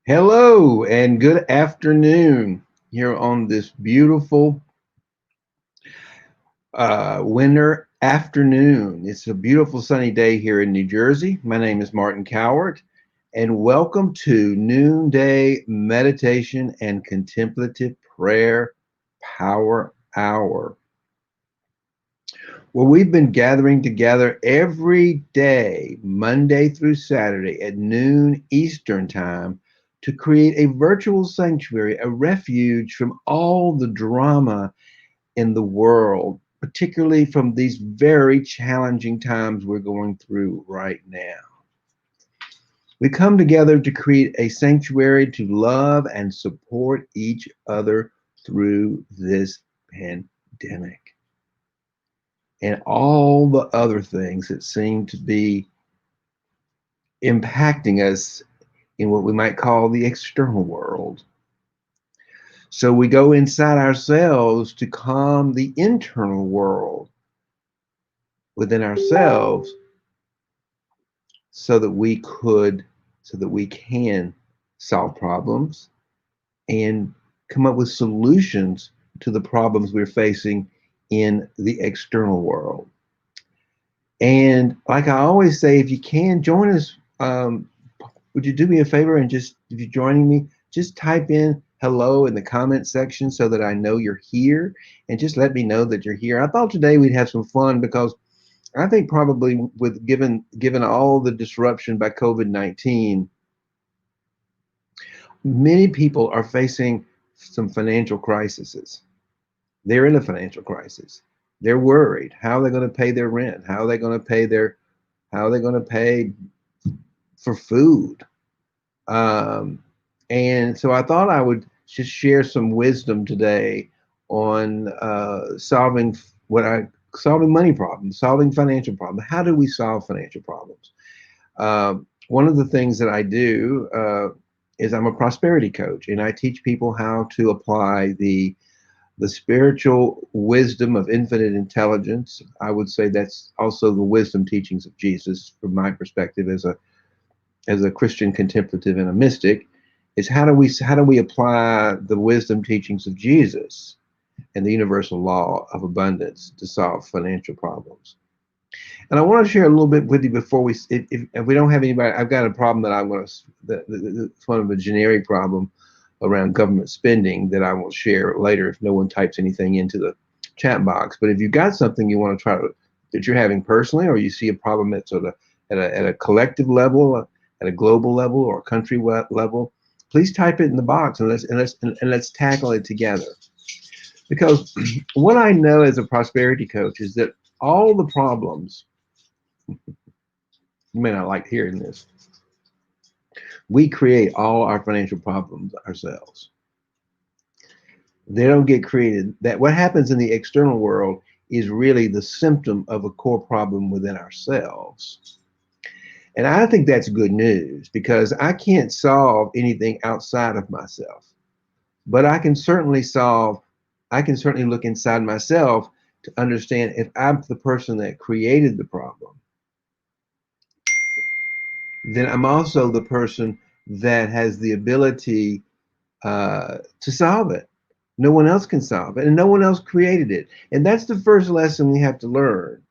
Hello and good afternoon here on this beautiful winter afternoon. It's a beautiful sunny day here in New Jersey. My name is Martin Cowart, and welcome to Noonday Meditation and Contemplative Prayer Power Hour, where we've been gathering together every day, Monday through Saturday at noon Eastern Time, to create a virtual sanctuary, a refuge from all the drama in the world, particularly from these very challenging times we're going through right now. We come together to create a sanctuary to love and support each other through this pandemic and all the other things that seem to be impacting us in what we might call the external world. So we go inside ourselves to calm the internal world within ourselves so that we can solve problems and come up with solutions to the problems we're facing in the external world. And like I always say, if you can join us, would you do me a favor and just, if you're joining me, just type in hello in the comment section so that I know you're here, and just let me know that you're here. I thought today we'd have some fun because I think probably with given all the disruption by COVID-19, many people are facing some financial crises. They're in a financial crisis. They're worried. How are they going to pay their rent? How are they going to pay for food? Um, and so I thought I would just share some wisdom today on solving money problems, solving financial problems. How do we solve financial problems? One of the things that I do is I'm a prosperity coach, and I teach people how to apply the spiritual wisdom of infinite intelligence. I would say that's also the wisdom teachings of Jesus, from my perspective as a Christian contemplative and a mystic, is how do we apply the wisdom teachings of Jesus and the universal law of abundance to solve financial problems. And I want to share a little bit with you before if we don't have anybody. I've got a problem that I'm going to, it's one of a generic problem around government spending that I will share later if no one types anything into the chat box. But if you've got something you want to try to, that you're having personally, or you see a problem at sort of at a collective level, at a global level, or a country level, please type it in the box, and let's tackle it together. Because what I know as a prosperity coach is that all the problems, you may not like hearing this, we create all our financial problems ourselves. They don't get created. That what happens in the external world is really the symptom of a core problem within ourselves. And I think that's good news, because I can't solve anything outside of myself. But I can certainly look inside myself to understand if I'm the person that created the problem, then I'm also the person that has the ability to solve it. No one else can solve it, and no one else created it. And that's the first lesson we have to learn,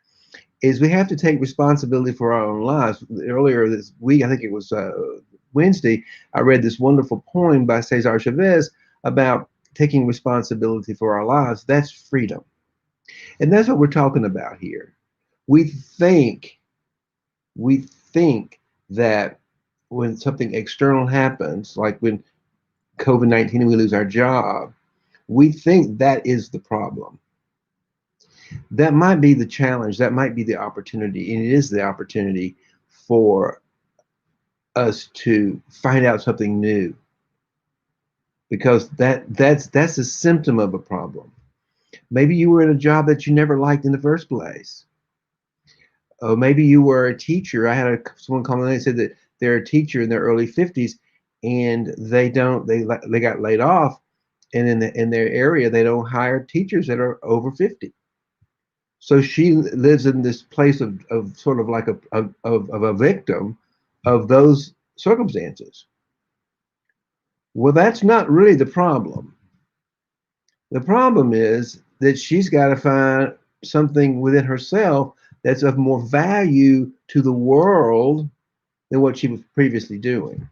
is we have to take responsibility for our own lives. Earlier this week, I think it was Wednesday, I read this wonderful poem by Cesar Chavez about taking responsibility for our lives. That's freedom. And that's what we're talking about here. We think, we think that when something external happens, like when COVID-19 and we lose our job, we think that is the problem. That might be the challenge, that might be the opportunity, and it is the opportunity for us to find out something new, because that's a symptom of a problem. Maybe you were in a job that you never liked in the first place. Maybe you were a teacher. I had someone call me and said that they're a teacher in their early 50s, and they got laid off, and in their area they don't hire teachers that are over 50. So she lives in this place of sort of like of a victim of those circumstances. Well, that's not really the problem. The problem is that she's got to find something within herself that's of more value to the world than what she was previously doing.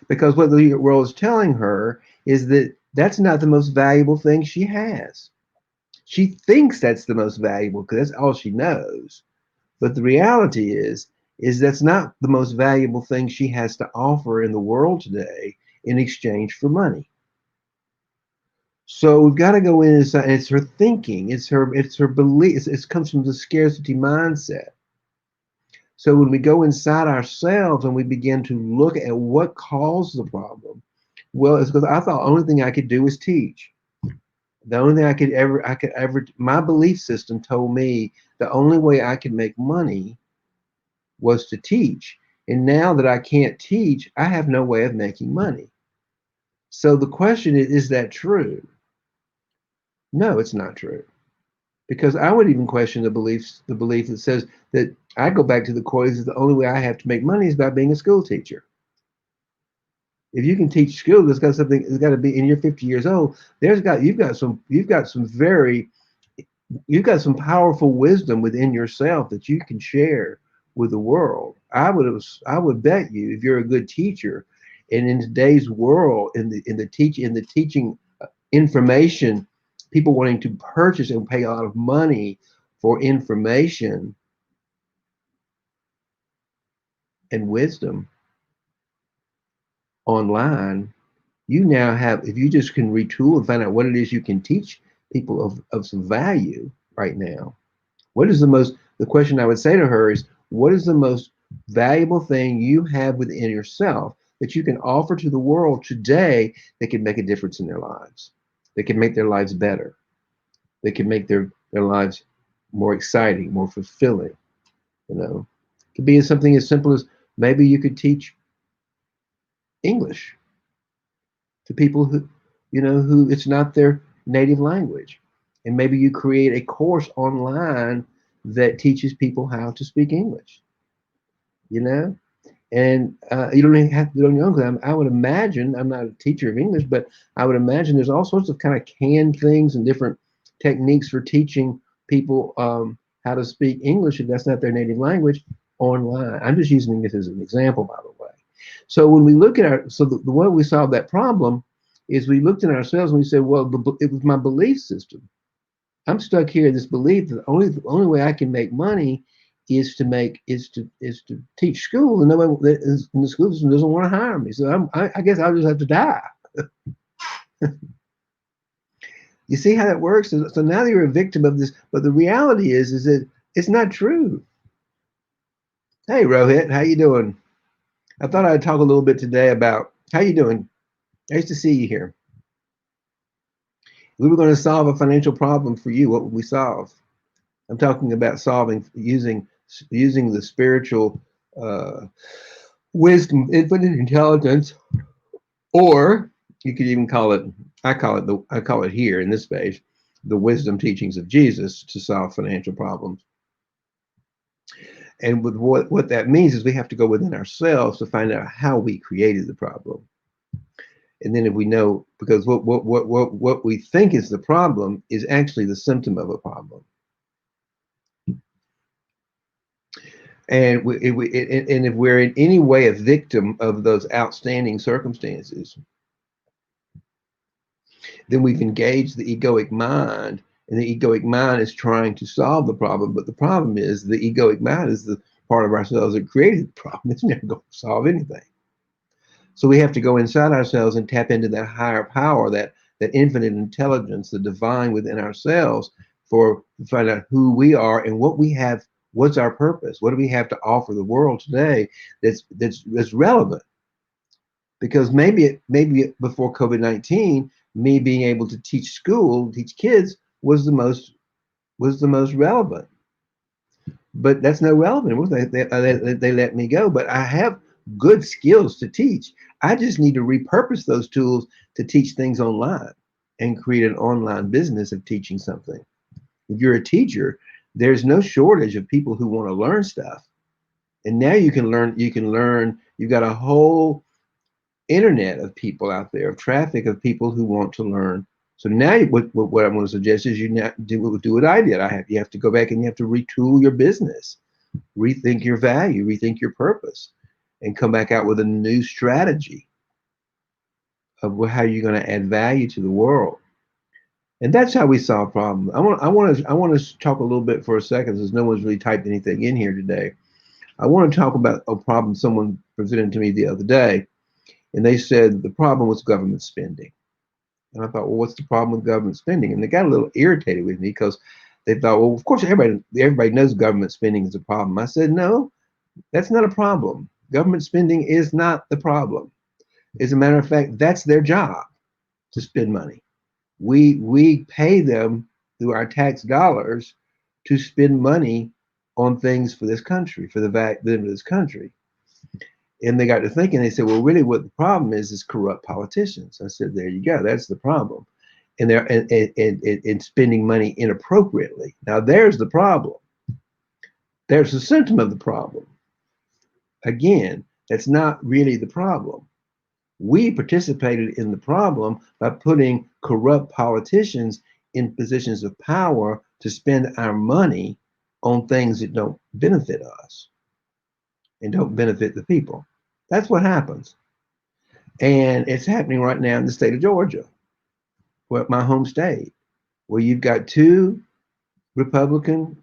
Because what the world is telling her is that that's not the most valuable thing she has. She thinks that's the most valuable because that's all she knows. But the reality is that's not the most valuable thing she has to offer in the world today in exchange for money. So we've got to go in and it's her thinking, it's her belief. It comes from the scarcity mindset. So when we go inside ourselves and we begin to look at what caused the problem, well, it's because I thought the only thing I could do was teach. The only thing I could ever, my belief system told me the only way I could make money was to teach. And now that I can't teach, I have no way of making money. So the question is that true? No, it's not true. Because I would even question the belief that says that I go back to the quote is the only way I have to make money is by being a school teacher. If you can teach school, there's got something. It's got to be. And you're 50 years old. You've got some powerful wisdom within yourself that you can share with the world. I would bet you if you're a good teacher, and in today's world, in the teaching information, people wanting to purchase and pay a lot of money for information and wisdom online, you now have, if you just can retool and find out what it is you can teach people of some value right now. What is the question I would say to her is, what is the most valuable thing you have within yourself that you can offer to the world today that can make a difference in their lives, that can make their lives better, that can make their lives more exciting, more fulfilling, you know? It could be something as simple as maybe you could teach English to people who it's not their native language. And maybe you create a course online that teaches people how to speak English, you know? And you don't even have to do it on your own. 'Cause I would imagine, I'm not a teacher of English, but I would imagine there's all sorts of kind of canned things and different techniques for teaching people how to speak English if that's not their native language online. I'm just using this as an example, by the way. So when we look at the way we solve that problem is we looked at ourselves and we said, well, it was my belief system. I'm stuck here in this belief that the only way I can make money is to teach school, and nobody that is in the school system doesn't want to hire me. So I guess I'll just have to die. You see how that works? So now you're a victim of this, but the reality is that it's not true. Hey Rohit, how you doing? I thought I'd talk a little bit today about how you doing. Nice to see you here. We were going to solve a financial problem for you. What would we solve? I'm talking about solving using the spiritual uh, wisdom, infinite intelligence, or you could even call it. I call it here in this space the wisdom teachings of Jesus to solve financial problems. And with what that means is we have to go within ourselves to find out how we created the problem. And then if we know, because what we think is the problem is actually the symptom of a problem. And if we're in any way a victim of those outstanding circumstances, then we've engaged the egoic mind, and the egoic mind is trying to solve the problem. But the problem is the egoic mind is the part of ourselves that created the problem. It's never going to solve anything. So we have to go inside ourselves and tap into that higher power, that infinite intelligence, the divine within ourselves, for to find out who we are and what we have. What's our purpose? What do we have to offer the world today that's relevant? Because maybe before COVID-19, me being able to teach kids was the most relevant. But that's no relevant. They let me go. But I have good skills to teach. I just need to repurpose those tools to teach things online and create an online business of teaching something. If you're a teacher, there's no shortage of people who want to learn stuff. And now you can learn. You've got a whole internet of people out there, of traffic of people who want to learn. So now what I want to suggest is you now do what I did. You have to go back and you have to retool your business, rethink your value, rethink your purpose, and come back out with a new strategy of how you're going to add value to the world. And that's how we solve problems. I want to talk a little bit for a second, since no one's really typed anything in here today. I want to talk about a problem someone presented to me the other day, and they said the problem was government spending. And I thought, well, what's the problem with government spending? And they got a little irritated with me because they thought, well, of course, everybody knows government spending is a problem. I said, no, that's not a problem. Government spending is not the problem. As a matter of fact, that's their job, to spend money. We pay them through our tax dollars to spend money on things for this country, for the benefit of this country. And they got to thinking, they said, well, really what the problem is corrupt politicians. I said, there you go, that's the problem. And they're and spending money inappropriately. Now there's the problem. There's the symptom of the problem. Again, that's not really the problem. We participated in the problem by putting corrupt politicians in positions of power to spend our money on things that don't benefit us and don't benefit the people. That's what happens. And it's happening right now in the state of Georgia, where my home state, where you've got two Republican,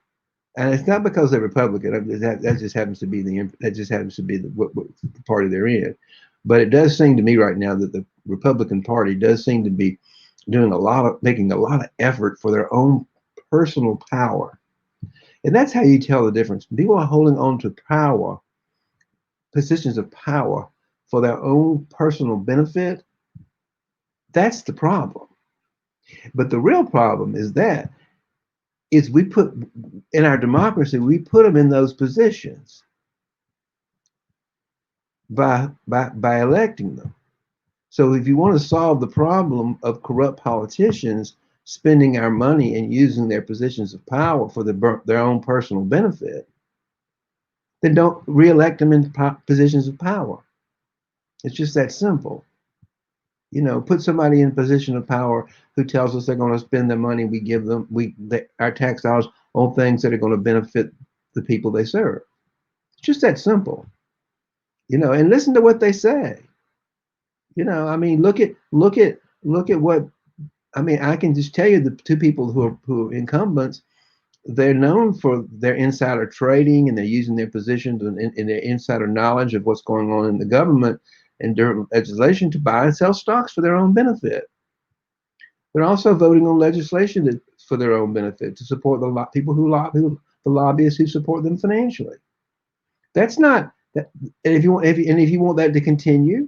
and it's not because they're Republican. That just happens to be what party they're in. But it does seem to me right now that the Republican Party does seem to be making a lot of effort for their own personal power. And that's how you tell the difference. People are holding on to power, positions of power, for their own personal benefit. That's the problem. But the real problem is we put in our democracy, we put them in those positions by electing them. So if you want to solve the problem of corrupt politicians spending our money and using their positions of power for their own personal benefit, then don't reelect them in positions of power. It's just that simple. Put somebody in a position of power who tells us they're going to spend the money we give them, our tax dollars, on things that are going to benefit the people they serve. It's just that simple. And listen to what they say. I mean, look at what, I mean, I can just tell you the two people who are incumbents, they're known for their insider trading, and they're using their positions and their insider knowledge of what's going on in the government and during legislation to buy and sell stocks for their own benefit. They're also voting on legislation for their own benefit to support the people the lobbyists who support them financially. That's not that. And if you want that to continue,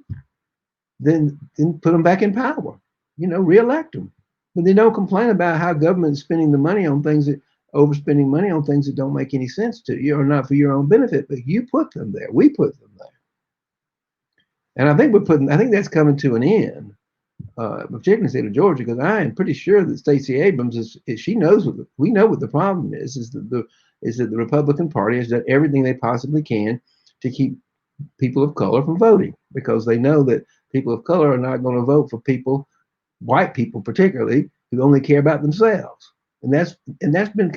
then put them back in power. Reelect them. But they don't complain about how government is spending the money on things overspending money on things that don't make any sense to you or not for your own benefit. But you put them there. We put them there. And I think that's coming to an end, particularly in the state of Georgia, because I am pretty sure that Stacey Abrams she knows we know what the problem is that the Republican Party has done everything they possibly can to keep people of color from voting, because they know that people of color are not going to vote for white people particularly, who only care about themselves. And that's been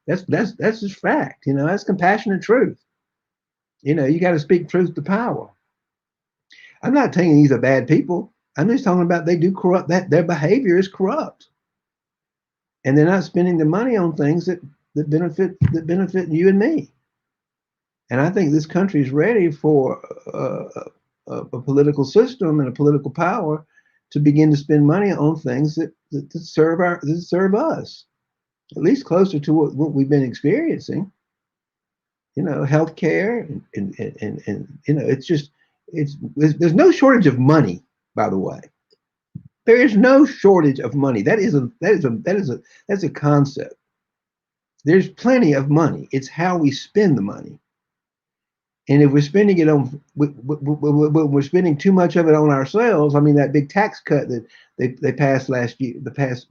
that's just fact. That's compassionate truth. You got to speak truth to power. I'm not saying these are bad people. I'm just talking about they do corrupt, that their behavior is corrupt. And they're not spending the money on things that benefit you and me. And I think this country is ready for a political system and a political power to begin to spend money on things that serve us, at least closer to what we've been experiencing. Healthcare and there's no shortage of money, by the way. There is no shortage of money. That's a concept. There's plenty of money. It's how we spend the money. And if we're spending it on, we're spending too much of it on ourselves. I mean, that big tax cut that they passed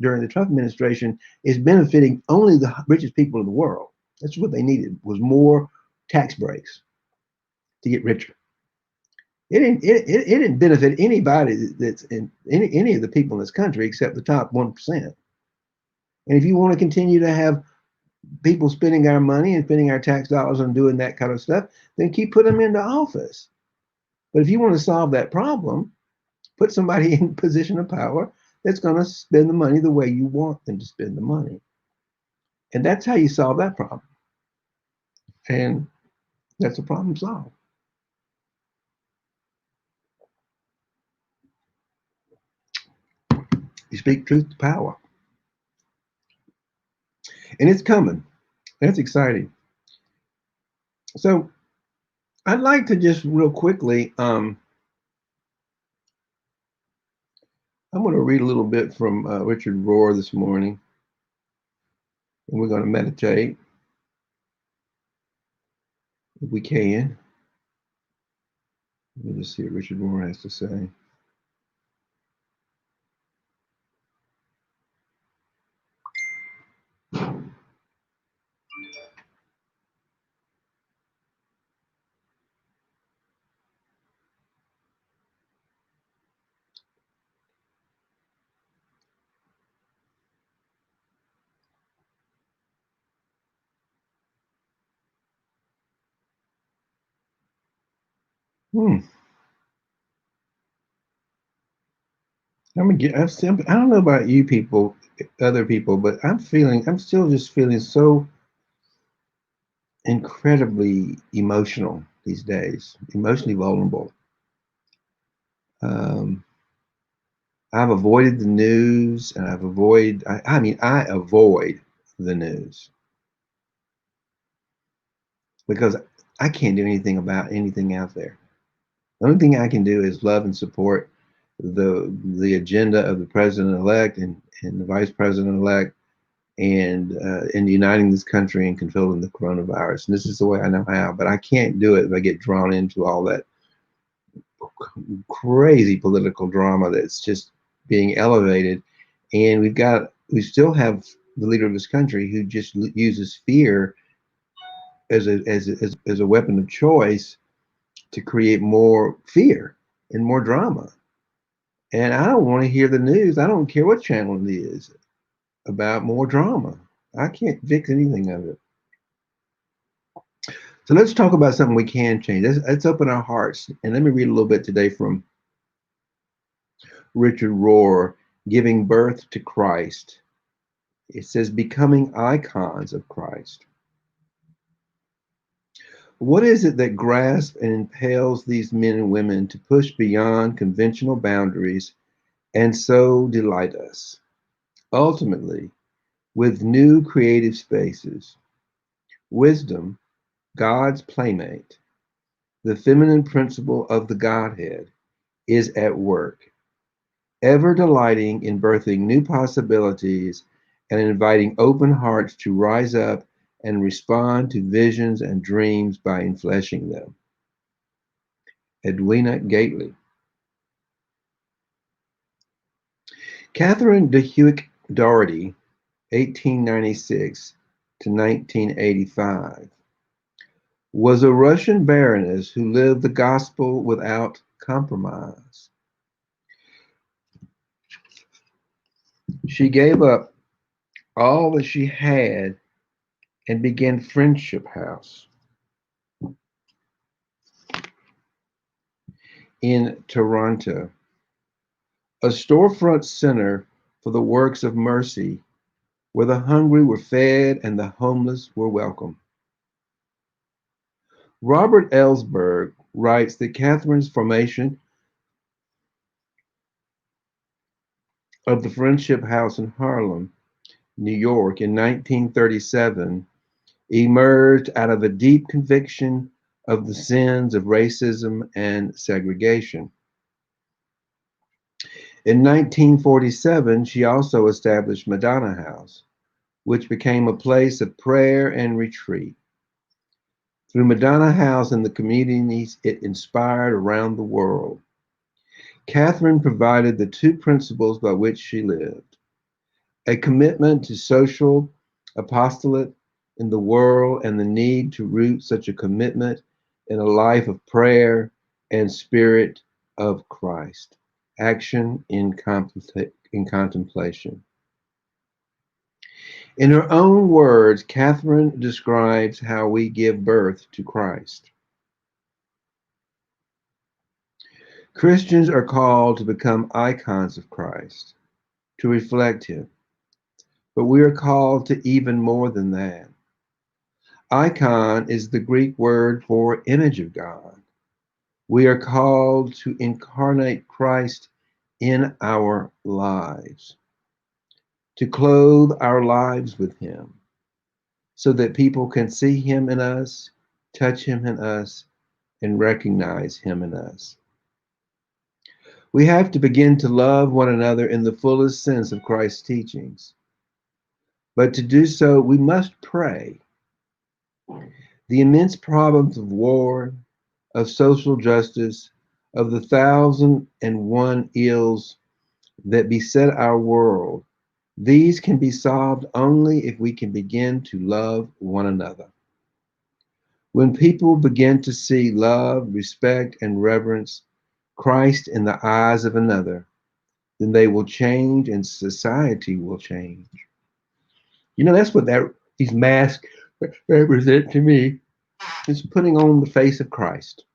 during the Trump administration is benefiting only the richest people in the world. That's what they needed, was more tax breaks to get richer. It didn't benefit anybody that's in any of the people in this country except the top 1%. And if you want to continue to have people spending our money and spending our tax dollars on doing that kind of stuff, then keep putting them into office. But if you want to solve that problem, put somebody in a position of power that's going to spend the money the way you want them to spend the money. And that's how you solve that problem. And that's a problem solved. You speak truth to power. And it's coming. That's exciting. So I'd like to just real quickly, I'm going to read a little bit from Richard Rohr this morning. And we're going to meditate if we can. Let me just see what Richard Rohr has to say. Hmm. I don't know about you people, other people, but I'm still just feeling so incredibly emotional these days, emotionally vulnerable. Um, I've avoided the news, and I avoid the news because I can't do anything about anything out there. The only thing I can do is love and support the agenda of the president-elect and the vice president-elect and uniting this country and controlling the coronavirus. And this is the way I know how, but I can't do it if I get drawn into all that crazy political drama that's just being elevated. And we still have the leader of this country who just uses fear as a weapon of choice to create more fear and more drama. And I don't want to hear the news. I don't care what channel it is about more drama. I can't fix anything of it. So let's talk about something we can change. Let's open our hearts. And let me read a little bit today from Richard Rohr, Giving Birth to Christ. It says, becoming icons of Christ. What is it that grasps and impels these men and women to push beyond conventional boundaries and so delight us? Ultimately, with new creative spaces, wisdom, God's playmate, the feminine principle of the Godhead, is at work, ever delighting in birthing new possibilities and inviting open hearts to rise up and respond to visions and dreams by enfleshing them. Edwina Gately. Catherine de Hewitt Doherty, 1896 to 1985, was a Russian baroness who lived the gospel without compromise. She gave up all that she had and began Friendship House in Toronto, a storefront center for the works of mercy where the hungry were fed and the homeless were welcome. Robert Ellsberg writes that Catherine's formation of the Friendship House in Harlem, New York in 1937 emerged out of a deep conviction of the sins of racism and segregation. In 1947, she also established Madonna House, which became a place of prayer and retreat. Through Madonna House and the communities it inspired around the world, Catherine provided the two principles by which she lived: a commitment to social apostolate in the world and the need to root such a commitment in a life of prayer and Spirit of Christ. Action in contemplation. In her own words, Catherine describes how we give birth to Christ. Christians are called to become icons of Christ, to reflect him. But we are called to even more than that. Icon is the Greek word for image of God. We are called to incarnate Christ in our lives, to clothe our lives with him, so that people can see him in us, touch him in us, and recognize him in us. We have to begin to love one another in the fullest sense of Christ's teachings. But to do so, we must pray. The immense problems of war, of social justice, of the 1,001 ills that beset our world, these can be solved only if we can begin to love one another. When people begin to see love, respect, and reverence Christ in the eyes of another, then they will change and society will change. You know, that's what these masks represent to me. It's putting on the face of Christ.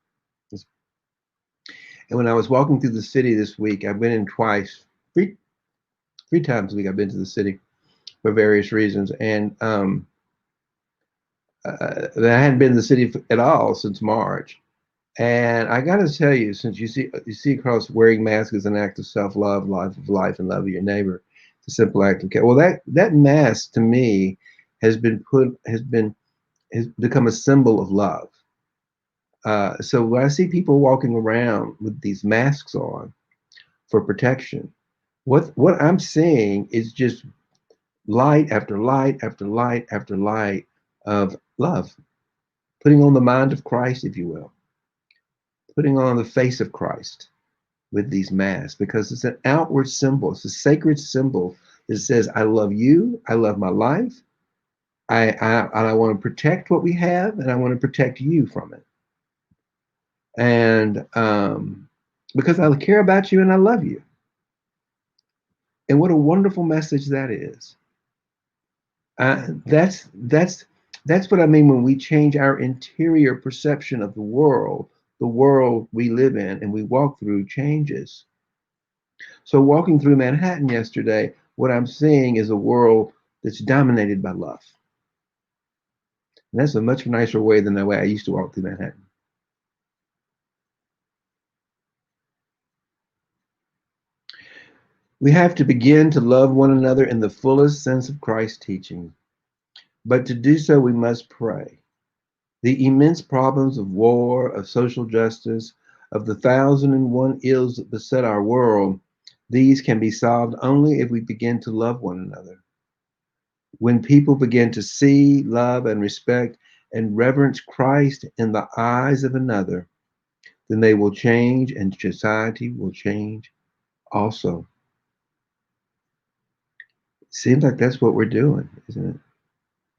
And when I was walking through the city this week, I've been in twice, three times a week. I've been to the city for various reasons, and I hadn't been to the city at all since March. And I got to tell you, since you see across wearing masks as an act of self-love, life of life, and love of your neighbor, it's a simple act of care. Well, that mask to me has become a symbol of love. So when I see people walking around with these masks on for protection, what I'm seeing is just light after light after light after light of love, putting on the mind of Christ, if you will, putting on the face of Christ with these masks, because it's an outward symbol. It's a sacred symbol that says, I love you, I love my life, I want to protect what we have, and I want to protect you from it. And because I care about you and I love you. And what a wonderful message that is. That's what I mean when we change our interior perception of the world we live in and we walk through changes. So walking through Manhattan yesterday, what I'm seeing is a world that's dominated by love. And that's a much nicer way than the way I used to walk through Manhattan. We have to begin to love one another in the fullest sense of Christ's teaching. But to do so, we must pray. The immense problems of war, of social justice, of the 1,001 ills that beset our world, these can be solved only if we begin to love one another. When people begin to see, love, and respect and reverence Christ in the eyes of another, then they will change and society will change also. It seems like that's what we're doing, isn't it?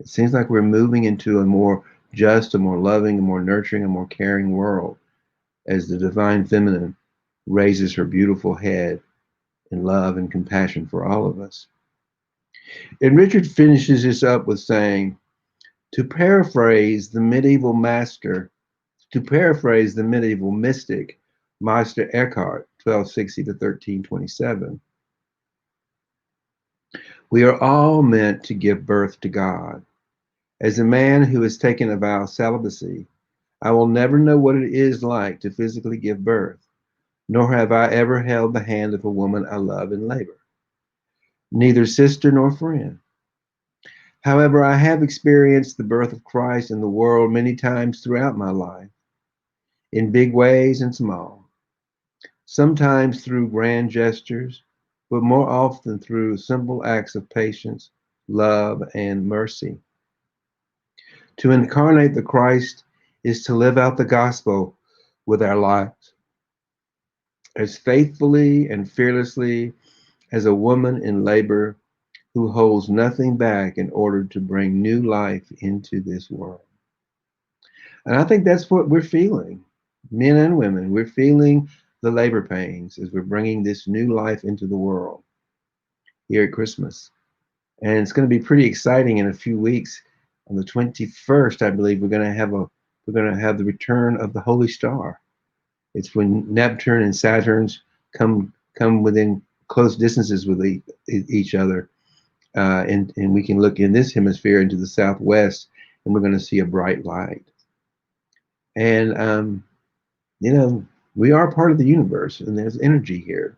It seems like we're moving into a more just, a more loving, a more nurturing, a more caring world as the divine feminine raises her beautiful head in love and compassion for all of us. And Richard finishes this up with saying, to paraphrase the medieval mystic, Meister Eckhart, 1260 to 1327, we are all meant to give birth to God. As a man who has taken a vow of celibacy, I will never know what it is like to physically give birth, nor have I ever held the hand of a woman I love in labor, neither sister nor friend. However, I have experienced the birth of Christ in the world many times throughout my life, in big ways and small, sometimes through grand gestures, but more often through simple acts of patience, love, and mercy. To incarnate the Christ is to live out the gospel with our lives as faithfully and fearlessly as a woman in labor who holds nothing back in order to bring new life into this world. And I think that's what we're feeling. Men and women, we're feeling the labor pains as we're bringing this new life into the world here at Christmas. And it's going to be pretty exciting in a few weeks. On the 21st, I believe we're going to have the return of the Holy Star. It's when Neptune and Saturn's come within close distances with each other, and we can look in this hemisphere into the southwest, and we're going to see a bright light. And you know, we are part of the universe, and there's energy here.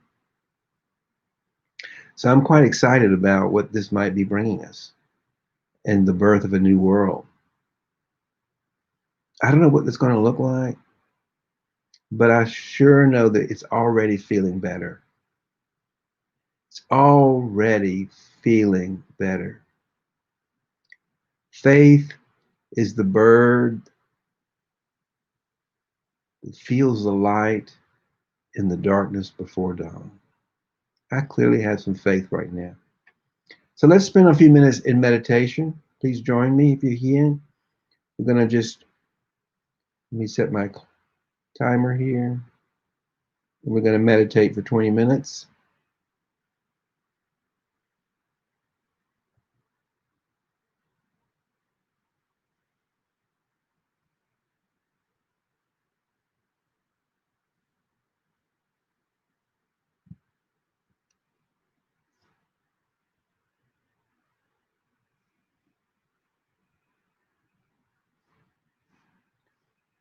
So I'm quite excited about what this might be bringing us and the birth of a new world. I don't know what it's going to look like, but I sure know that it's already feeling better. It's already feeling better. Faith is the bird that feels the light in the darkness before dawn. I clearly have some faith right now. So let's spend a few minutes in meditation. Please join me if you're here. We're going to just, let me set my timer here. We're going to meditate for 20 minutes.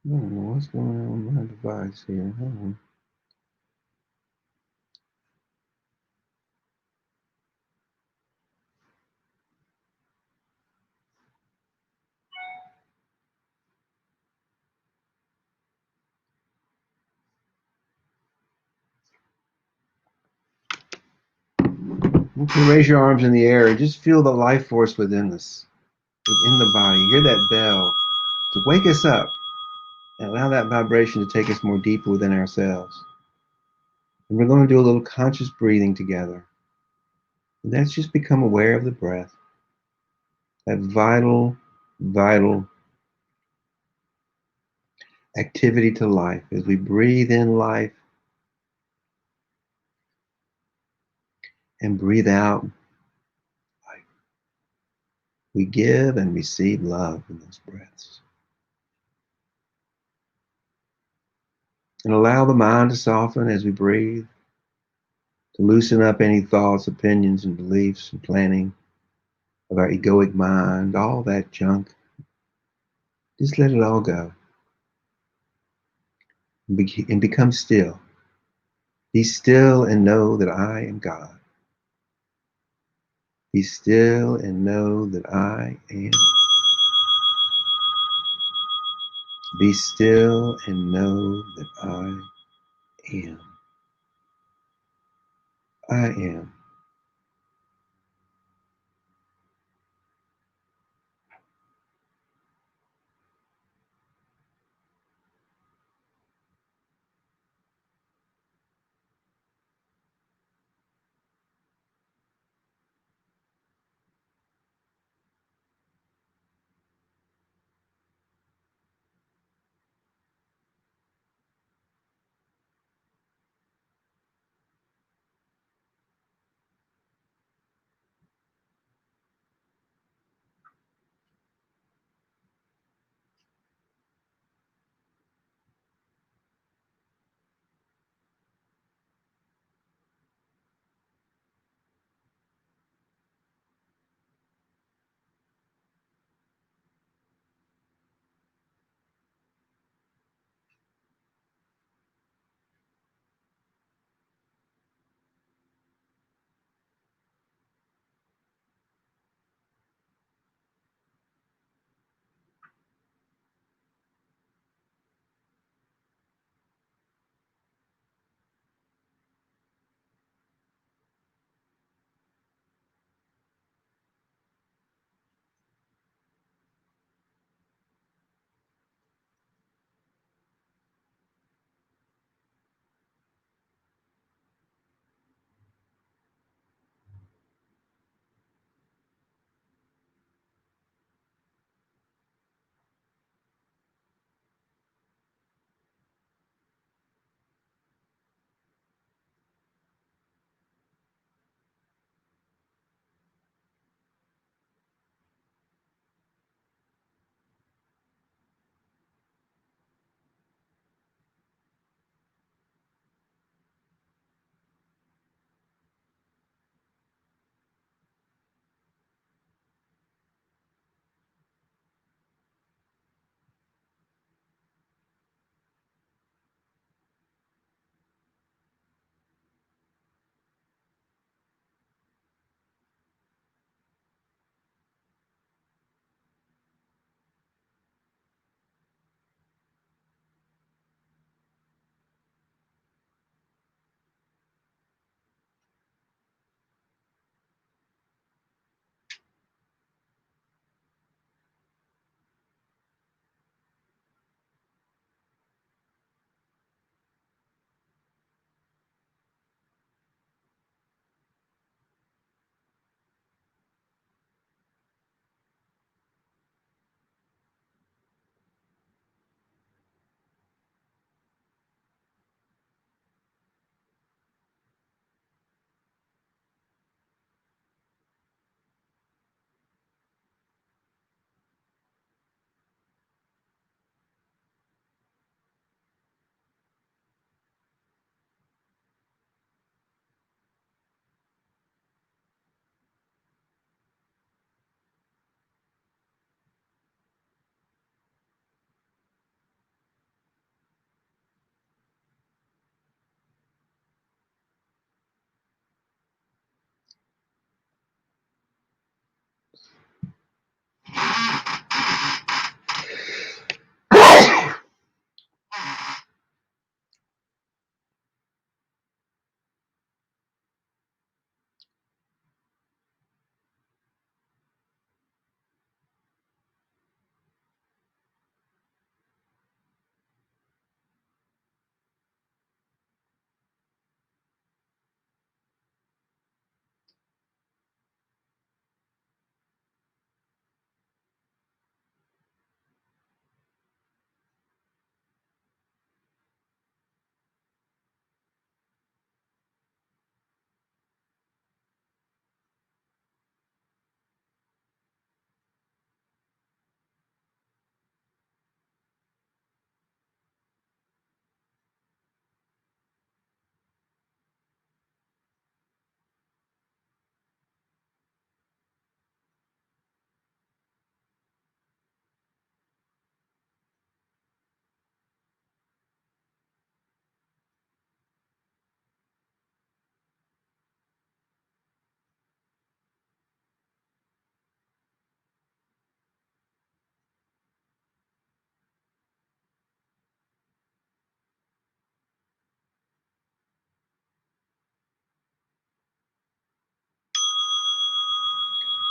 I don't know what's going on with my device here. Hold on. You can raise your arms in the air and just feel the life force within us, within the body. Hear that bell to wake us up and allow that vibration to take us more deeper within ourselves. And we're going to do a little conscious breathing together. And that's just become aware of the breath, that vital, vital activity to life. As we breathe in life and breathe out life, we give and receive love in those breaths. And allow the mind to soften as we breathe, to loosen up any thoughts, opinions, and beliefs and planning of our egoic mind, all that junk. Just let it all go and become still. Be still and know that I am God. Be still and know that I am. Be still and know that I am. I am.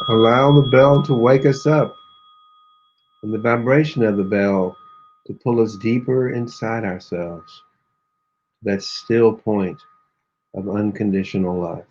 Allow the bell to wake us up and the vibration of the bell to pull us deeper inside ourselves. That still point of unconditional love.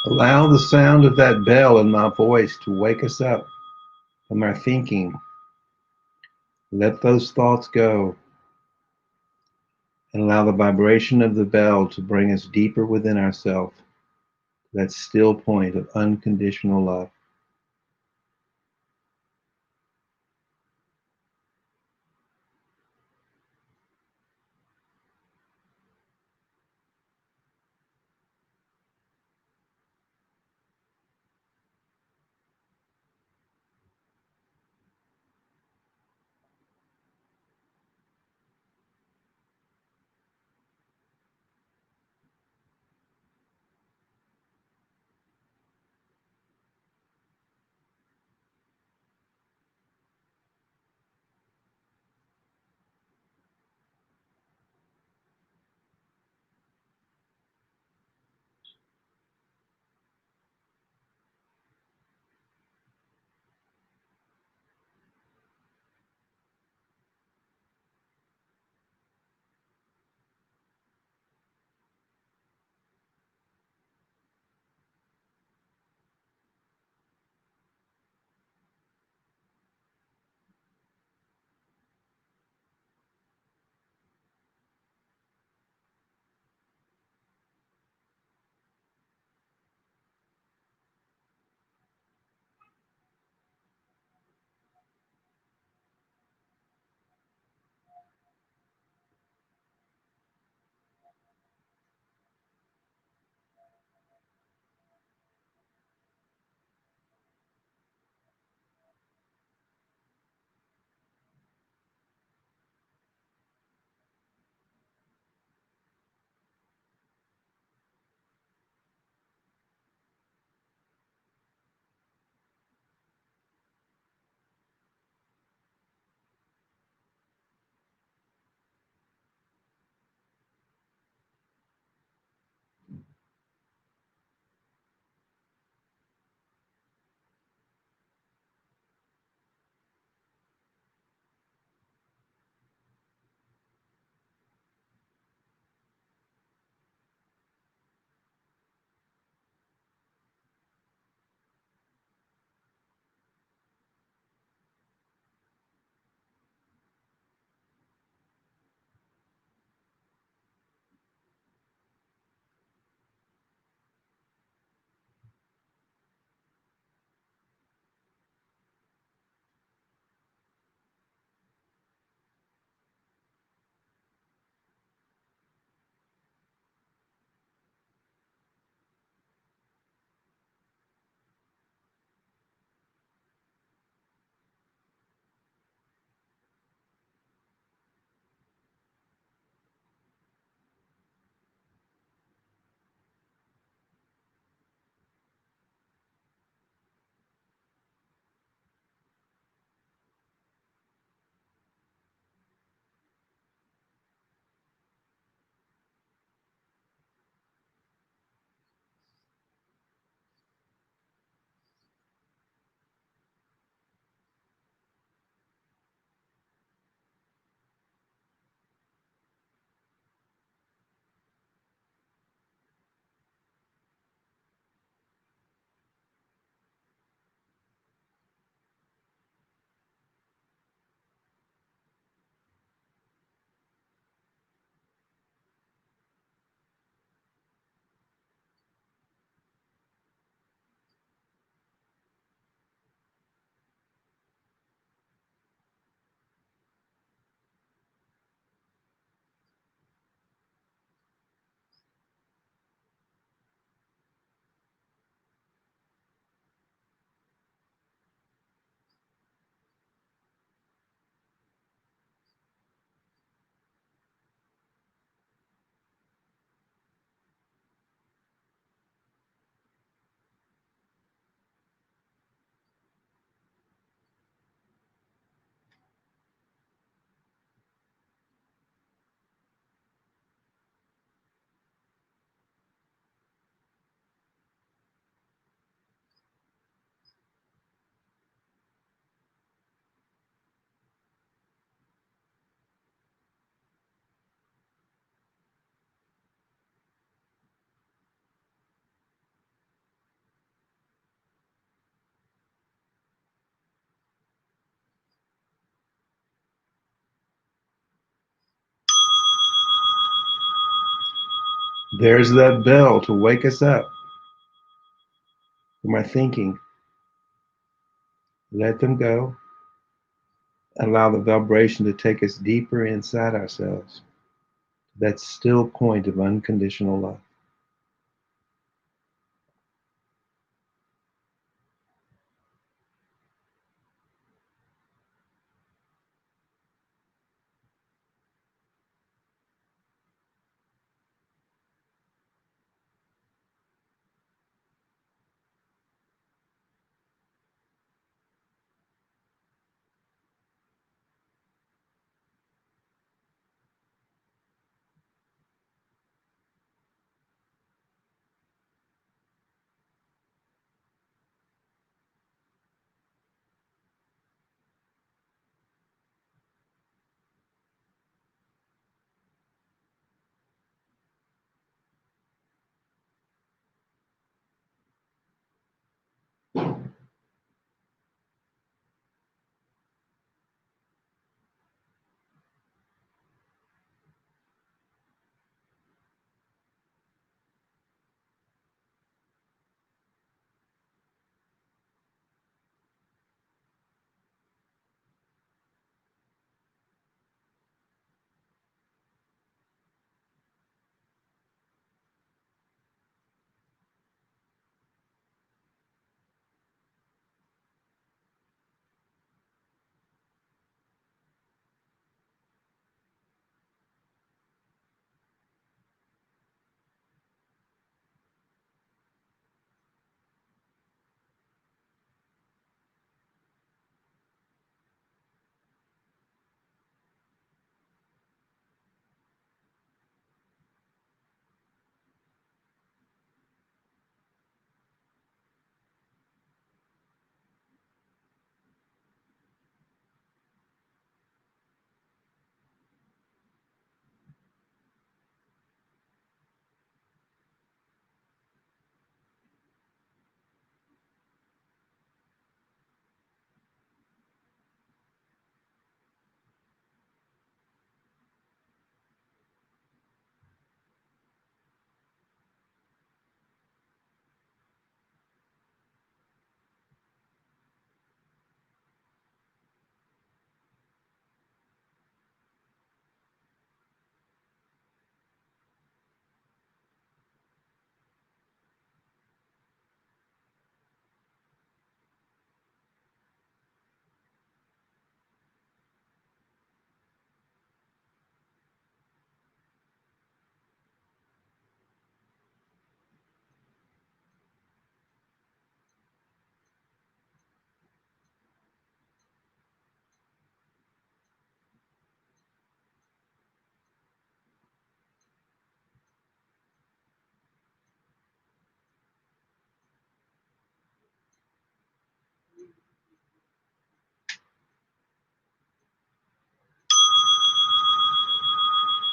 Allow the sound of that bell in my voice to wake us up from our thinking. Let those thoughts go and allow the vibration of the bell to bring us deeper within ourselves, that still point of unconditional love. There's that bell to wake us up from our thinking. Let them go. Allow the vibration to take us deeper inside ourselves. That still point of unconditional love.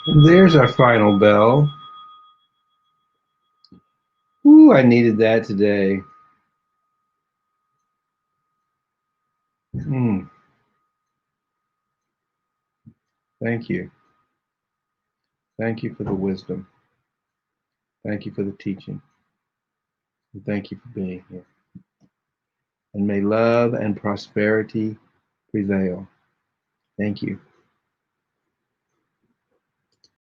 And there's our final bell. Ooh, I needed that today. Mm, thank you. Thank you for the wisdom. Thank you for the teaching. And thank you for being here. And may love and prosperity prevail. Thank you.